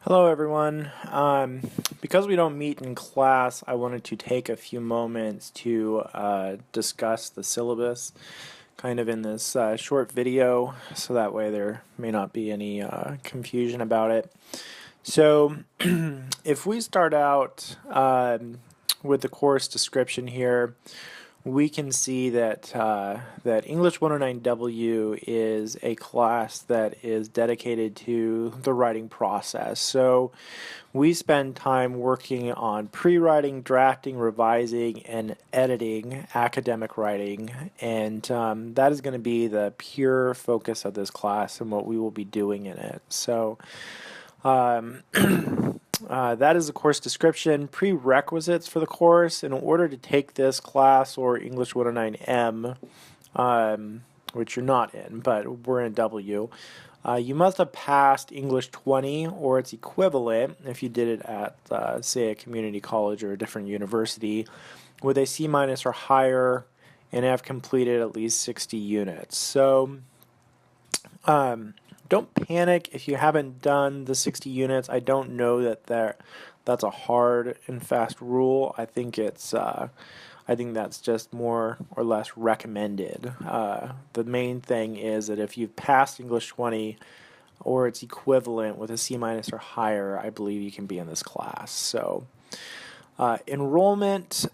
Hello everyone. Because we don't meet in class, I wanted to take a few moments to discuss the syllabus kind of in this short video, so that way there may not be any confusion about it. So if we start out with the course description here, we can see that that English 109W is a class that is dedicated to the writing process. So we spend time working on pre-writing, drafting, revising, and editing academic writing, and that is going to be the pure focus of this class and what we will be doing in it. So that is the course description. Prerequisites for the course: in order to take this class or English 109M, which you're not in, but we're in W, you must have passed English 20 or its equivalent if you did it at, say, a community college or a different university, with a C- or higher, and have completed at least 60 units. So don't panic if you haven't done the 60 units. I don't know that that's a hard and fast rule. I think that's just more or less recommended. The main thing is that if you've passed English 20 or its equivalent with a C- or higher, I believe you can be in this class. So enrollment.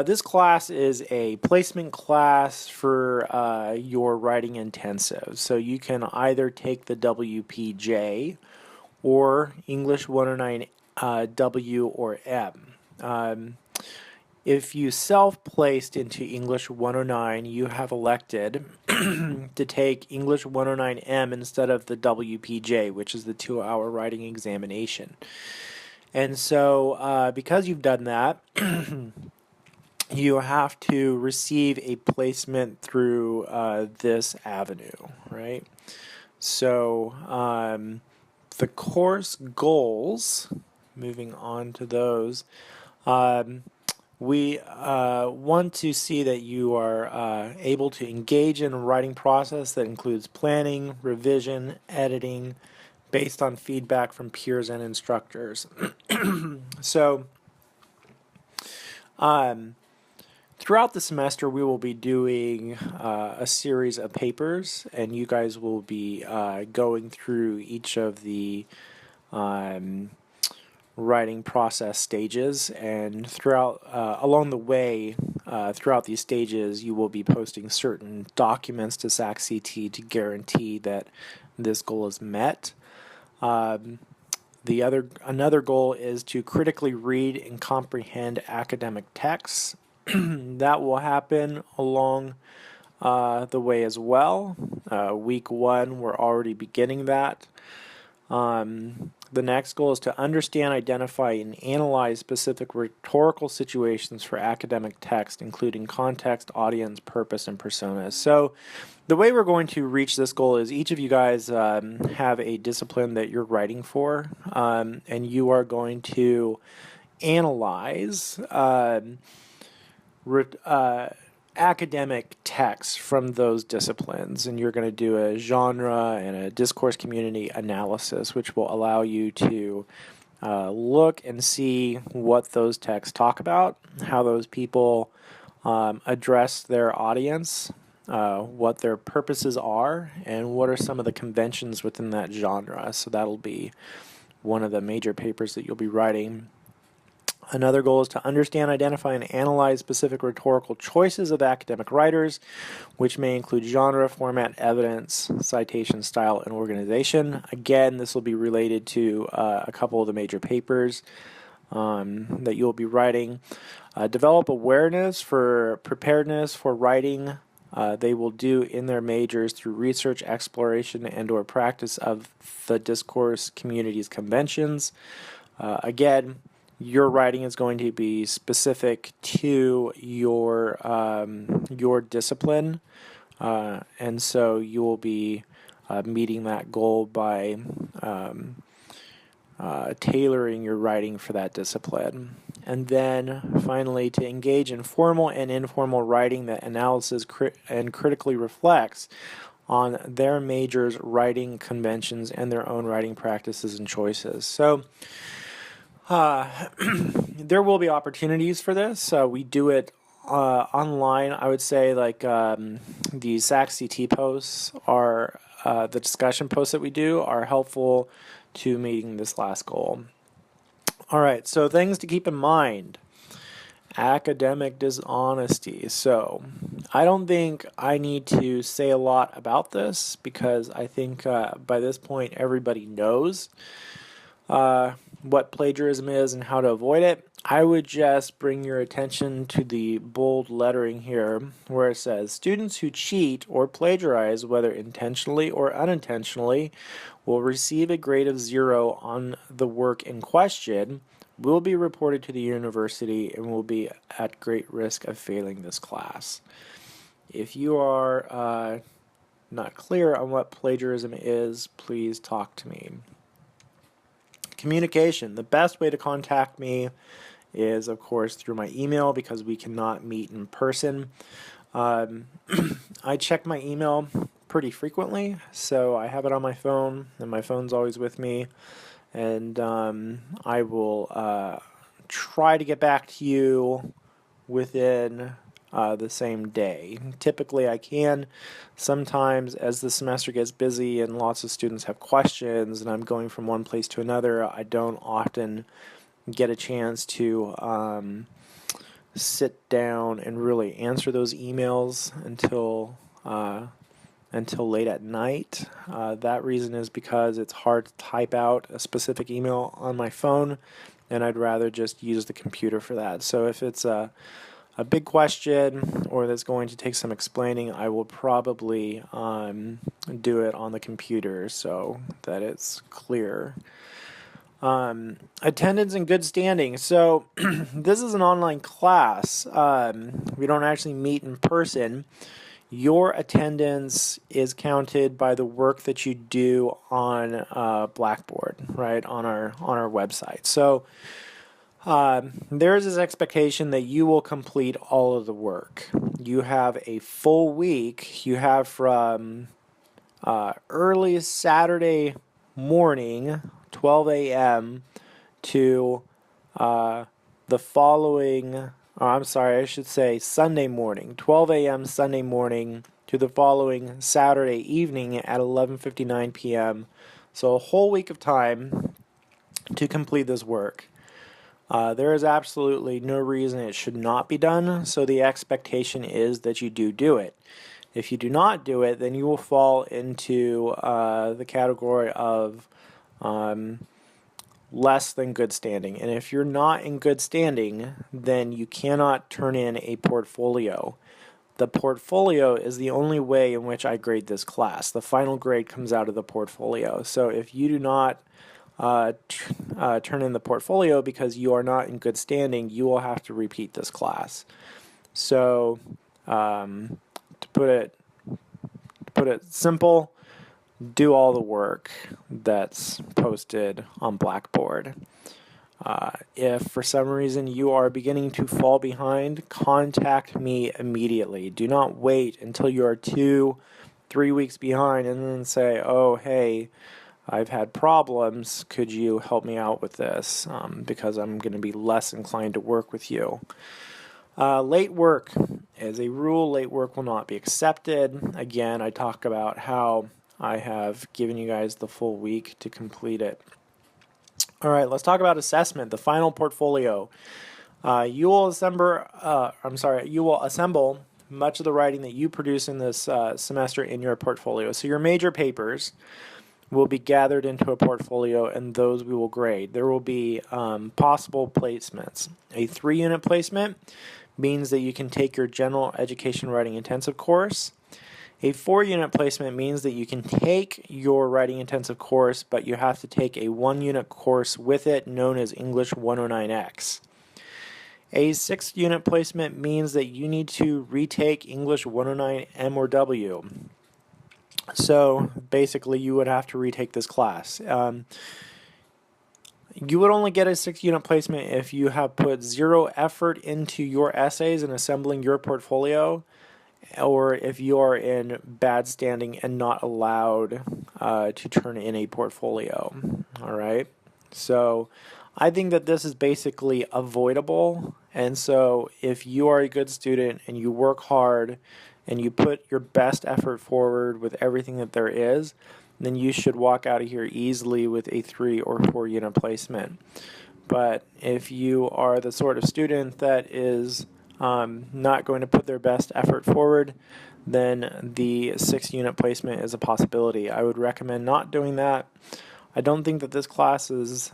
This class is a placement class for your writing intensive. So you can either take the WPJ or English 109 W or M. If you self-placed into English 109, you have elected to take English 109M instead of the WPJ, which is the 2-hour writing examination. And so because you've done that, you have to receive a placement through this avenue, right? So the course goals, moving on to those, we want to see that you are able to engage in a writing process that includes planning, revision, editing, based on feedback from peers and instructors. So throughout the semester, we will be doing a series of papers, and you guys will be going through each of the writing process stages, and throughout along the way, throughout these stages, you will be posting certain documents to SAC-CT to guarantee that this goal is met. Another goal is to critically read and comprehend academic texts. That will happen along the way as well. Week 1, we're already beginning that. The next goal is to understand, identify, and analyze specific rhetorical situations for academic text, including context, audience, purpose, and personas. So the way we're going to reach this goal is each of you guys have a discipline that you're writing for, and you are going to analyze academic texts from those disciplines, and you're going to do a genre and a discourse community analysis, which will allow you to look and see what those texts talk about, how those people address their audience, what their purposes are, and what are some of the conventions within that genre. So that'll be one of the major papers that you'll be writing. Another goal is to understand, identify, and analyze specific rhetorical choices of academic writers, which may include genre, format, evidence, citation, style, and organization. Again, this will be related to a couple of the major papers that you'll be writing. Develop awareness for preparedness for writing. They will do in their majors through research, exploration, and/or practice of the discourse community's conventions. Again, your writing is going to be specific to your discipline, and so you will be meeting that goal by tailoring your writing for that discipline. And then finally, to engage in formal and informal writing that analyzes and critically reflects on their major's writing conventions and their own writing practices and choices. So there will be opportunities for this. We do it online. I would say like the SAC-CT posts are the discussion posts that we do are helpful to meeting this last goal. All right, so things to keep in mind. Academic dishonesty. So I don't think I need to say a lot about this because I think by this point everybody knows what plagiarism is and how to avoid it. I would just bring your attention to the bold lettering here where it says students who cheat or plagiarize, whether intentionally or unintentionally, will receive a grade of 0 on the work in question, will be reported to the university, and will be at great risk of failing this class. If you are not clear on what plagiarism is, please talk to me. Communication. The best way to contact me is, of course, through my email because we cannot meet in person. I check my email pretty frequently, so I have it on my phone, and my phone's always with me. And I will try to get back to you within the same day. Typically I can. Sometimes as the semester gets busy and lots of students have questions and I'm going from one place to another, I don't often get a chance to sit down and really answer those emails until late at night. That reason is because it's hard to type out a specific email on my phone, and I'd rather just use the computer for that. So if it's a big question or that's going to take some explaining, I will probably do it on the computer so that it's clear. Attendance in good standing. So this is an online class. We don't actually meet in person. Your attendance is counted by the work that you do on Blackboard, right, on our website. So there is this expectation that you will complete all of the work. You have a full week. You have from early Saturday morning, 12 a.m. to the following, I should say Sunday morning, 12 a.m. Sunday morning to the following Saturday evening at 11:59 p.m. So a whole week of time to complete this work. There is absolutely no reason it should not be done, so the expectation is that you do it. If you do not do it, then you will fall into the category of less than good standing. And if you're not in good standing, then you cannot turn in a portfolio. The portfolio is the only way in which I grade this class. The final grade comes out of the portfolio. So if you do not turn in the portfolio because you are not in good standing, you will have to repeat this class. So to put it simple, do all the work that's posted on Blackboard. If for some reason you are beginning to fall behind, contact me immediately. Do not wait until you are 2-3 weeks behind and then say, oh, hey, I've had problems. Could you help me out with this? Because I'm going to be less inclined to work with you. Late work. As a rule, late work will not be accepted. Again, I talk about how I have given you guys the full week to complete it. All right, let's talk about assessment, the final portfolio. You will assemble much of the writing that you produce in this semester in your portfolio. So your major papers will be gathered into a portfolio, and those we will grade. There will be possible placements. A 3-unit placement means that you can take your general education writing intensive course. A 4-unit placement means that you can take your writing intensive course, but you have to take a 1-unit course with it known as English 109X. A 6-unit placement means that you need to retake English 109 M or W. So basically you would have to retake this class. You would only get a 6-unit placement if you have put 0 effort into your essays and assembling your portfolio, or if you are in bad standing and not allowed to turn in a portfolio. All right. So I think that this is basically avoidable. And so if you are a good student and you work hard and you put your best effort forward with everything that there is, then you should walk out of here easily with a 3 or 4 unit placement. But if you are the sort of student that is not going to put their best effort forward, then the 6 unit placement is a possibility. I would recommend not doing that. I don't think that this class is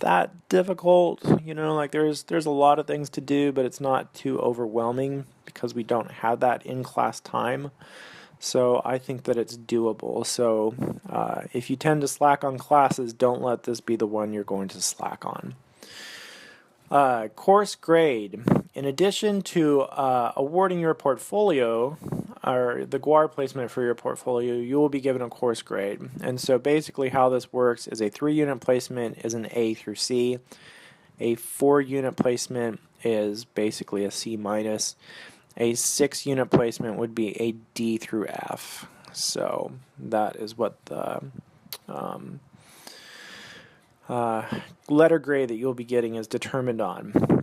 that difficult. You know, like there's a lot of things to do, but it's not too overwhelming because we don't have that in class time. So I think that it's doable. So if you tend to slack on classes, don't let this be the one you're going to slack on. Course grade. In addition to awarding your portfolio, or the GUAR placement for your portfolio, you will be given a course grade. And so basically how this works is a 3 unit placement is an A through C. A 4 unit placement is basically a C minus. A 6 unit placement would be a D through F. So that is what the letter grade that you'll be getting is determined on.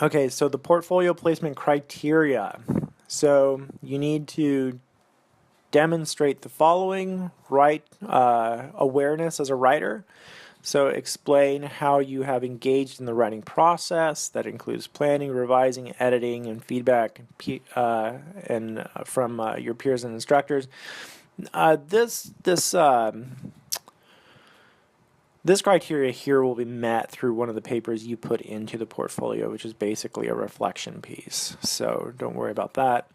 Okay, so the portfolio placement criteria. So you need to demonstrate the following: write awareness as a writer. So explain how you have engaged in the writing process. That includes planning, revising, editing, and feedback from your peers and instructors. This criteria here will be met through one of the papers you put into the portfolio, which is basically a reflection piece. So don't worry about that.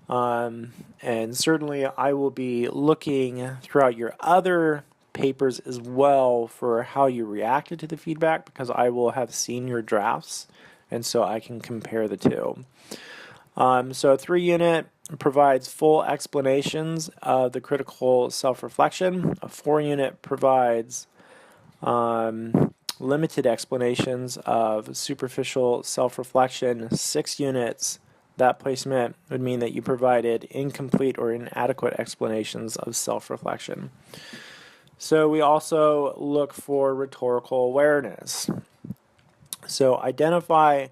And certainly I will be looking throughout your other papers as well for how you reacted to the feedback, because I will have seen your drafts, and so I can compare the two. So a 3 unit provides full explanations of the critical self-reflection. A 4 unit provides limited explanations of superficial self-reflection. 6 units, that placement would mean that you provided incomplete or inadequate explanations of self-reflection. So we also look for rhetorical awareness. So identify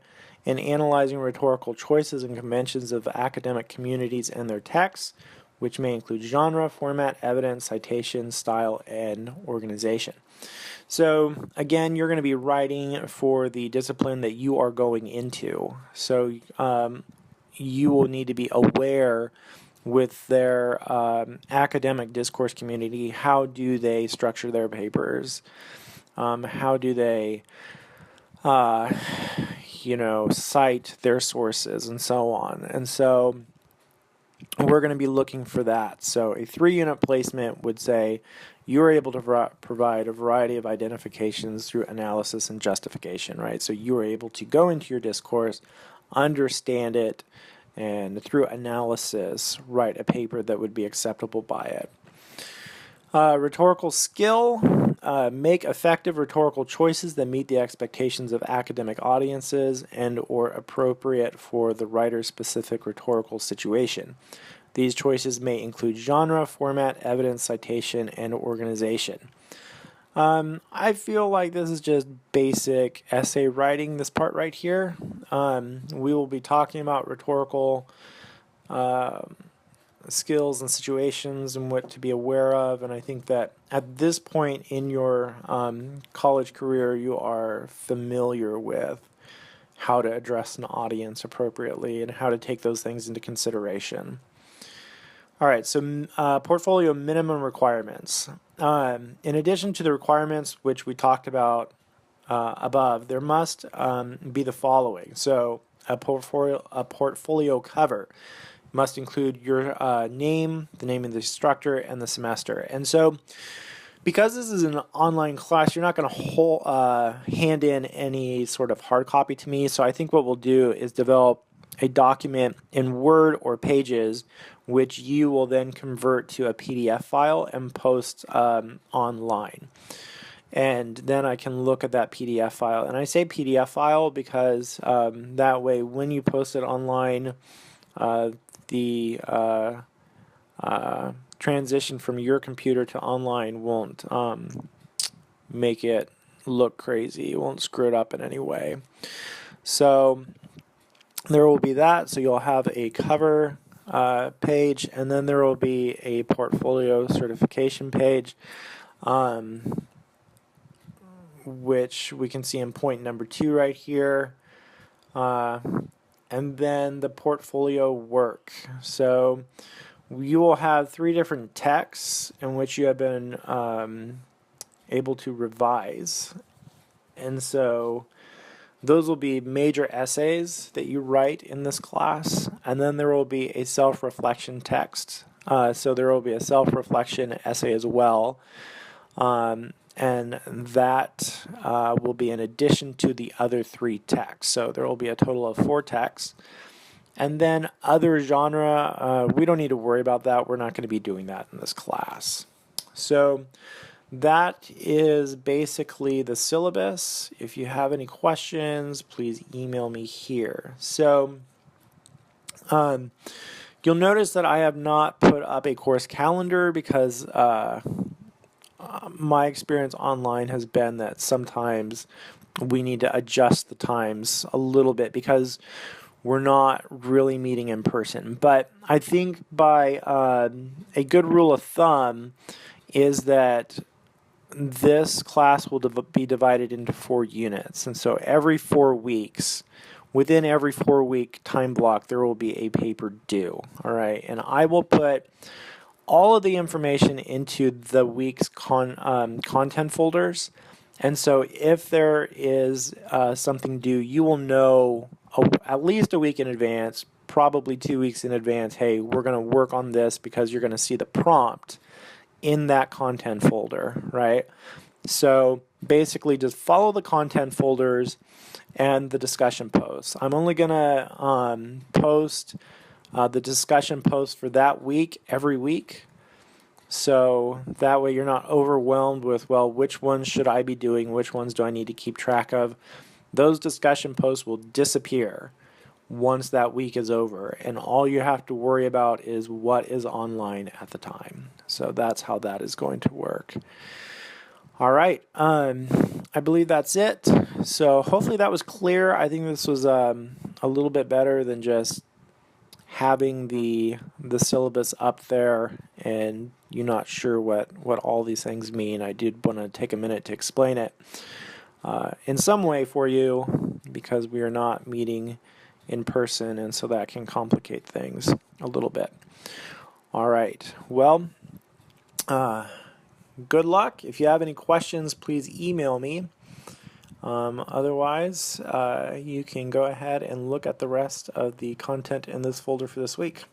and analyzing rhetorical choices and conventions of academic communities and their texts, which may include genre, format, evidence, citation, style, and organization. So again, you're going to be writing for the discipline that you are going into. So you will need to be aware with their academic discourse community. How do they structure their papers? How do they cite their sources and so on? And so we're going to be looking for that. So a 3 unit placement would say you're able to provide a variety of identifications through analysis and justification, right? So you are able to go into your discourse, understand it, and through analysis write a paper that would be acceptable by it. Rhetorical skill, make effective rhetorical choices that meet the expectations of academic audiences and or appropriate for the writer's specific rhetorical situation. These choices may include genre, format, evidence, citation, and organization. I feel like this is just basic essay writing, this part right here. We will be talking about rhetorical skills and situations and what to be aware of, and I think that at this point in your college career you are familiar with how to address an audience appropriately and how to take those things into consideration. All right, so portfolio minimum requirements. In addition to the requirements which we talked about above, there must be the following. So a portfolio cover must include your name, the name of the instructor, and the semester. And so because this is an online class, you're not going to hand in any sort of hard copy to me. So I think what we'll do is develop a document in Word or Pages, which you will then convert to a PDF file and post online. And then I can look at that PDF file. And I say PDF file because that way when you post it online, the transition from your computer to online won't make it look crazy. It won't screw it up in any way. So there will be that. So you'll have a cover page, and then there will be a portfolio certification page, which we can see in point number 2 right here. And then the portfolio work. So you will have 3 different texts in which you have been able to revise. And so those will be major essays that you write in this class, and then there will be a self-reflection text. So there will be a self-reflection essay as well, and that will be in addition to the other 3 texts. So there will be a total of 4 texts. And then other genre, we don't need to worry about that. We're not going to be doing that in this class. So that is basically the syllabus. If you have any questions, please email me here. So you'll notice that I have not put up a course calendar because my experience online has been that sometimes we need to adjust the times a little bit because we're not really meeting in person. But I think by a good rule of thumb is that this class will be divided into 4 units. And so every 4 weeks, within every 4-week time block, there will be a paper due. All right. And I will put all of the information into the week's content folders. And so if there is something due, you will know at least a week in advance, probably 2 weeks in advance, hey, we're going to work on this, because you're going to see the prompt in that content folder, right? So basically just follow the content folders and the discussion posts. I'm only going to post the discussion post for that week every week. So that way you're not overwhelmed with, well, which ones should I be doing? Which ones do I need to keep track of? Those discussion posts will disappear once that week is over, and all you have to worry about is what is online at the time. So that's how that is going to work. All right, I believe that's it. So hopefully that was clear. I think this was a little bit better than just having the syllabus up there and you're not sure what all these things mean. I did want to take a minute to explain it in some way for you, because we are not meeting in person, and so that can complicate things a little bit. All right, well, good luck. If you have any questions, please email me. Otherwise, you can go ahead and look at the rest of the content in this folder for this week.